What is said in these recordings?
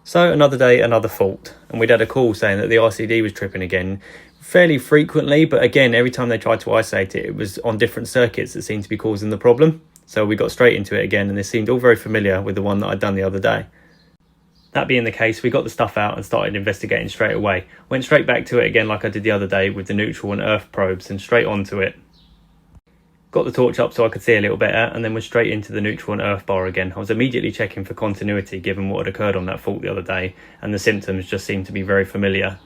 So another day, another fault, and we'd had a call saying that the RCD was tripping again fairly frequently, but again, every time they tried to isolate it, it was on different circuits that seemed to be causing the problem. So we got straight into it again, and this seemed all very familiar with the one that I'd done the other day. That being the case, we got the stuff out and started investigating straight away. Went straight back to it again like I did the other day with the neutral and earth probes, and straight onto it. Got the torch up so I could see a little better, and then went straight into the neutral and earth bar again. I was immediately checking for continuity given what had occurred on that fault the other day, and the symptoms just seemed to be very familiar.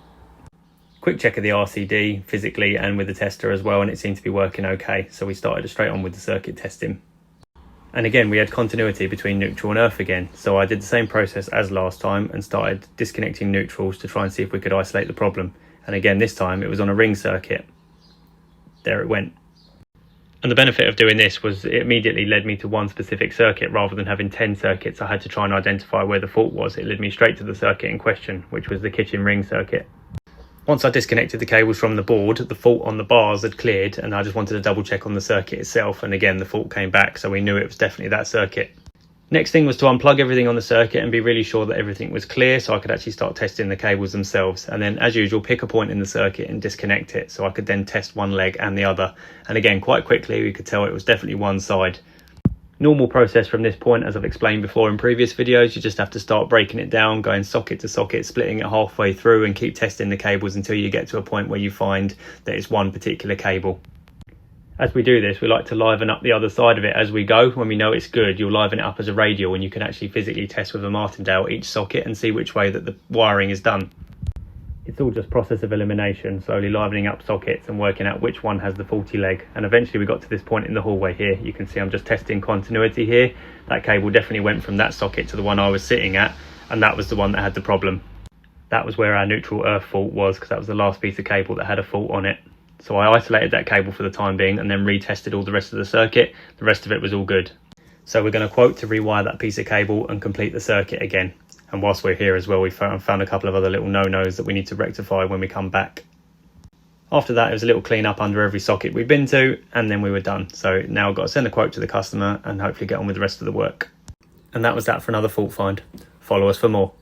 Quick check of the RCD physically and with the tester as well, and it seemed to be working okay, so we started straight on with the circuit testing. And again, we had continuity between neutral and earth again, so I did the same process as last time and started disconnecting neutrals to try and see if we could isolate the problem. And again, this time it was on a ring circuit. There it went. And the benefit of doing this was it immediately led me to one specific circuit rather than having 10 circuits. I had to try and identify where the fault was. It led me straight to the circuit in question, which was the kitchen ring circuit. Once I disconnected the cables from the board, the fault on the bars had cleared, and I just wanted to double check on the circuit itself, and again the fault came back, so we knew it was definitely that circuit. Next thing was to unplug everything on the circuit and be really sure that everything was clear so I could actually start testing the cables themselves, and then as usual pick a point in the circuit and disconnect it so I could then test one leg and the other, and again quite quickly we could tell it was definitely one side. Normal process from this point, as I've explained before in previous videos. You just have to start breaking it down, going socket to socket, splitting it halfway through, and keep testing the cables until you get to a point where you find that it's one particular cable. As we do this, we like to liven up the other side of it as we go. When we know it's good, you'll liven it up as a radial, and you can actually physically test with a martindale each socket and see which way that the wiring is done. It's all just process of elimination, slowly livening up sockets and working out which one has the faulty leg. And eventually we got to this point in the hallway here. You can see I'm just testing continuity here. That cable definitely went from that socket to the one I was sitting at, and that was the one that had the problem. That was where our neutral earth fault was, because that was the last piece of cable that had a fault on it. So I isolated that cable for the time being and then retested all the rest of the circuit. The rest of it was all good. So we're going to quote to rewire that piece of cable and complete the circuit again. And whilst we're here as well, we found a couple of other little no-nos that we need to rectify when we come back. After that, it was a little clean up under every socket we've been to, and then we were done. So now I've got to send a quote to the customer and hopefully get on with the rest of the work. And that was that for another fault find. Follow us for more.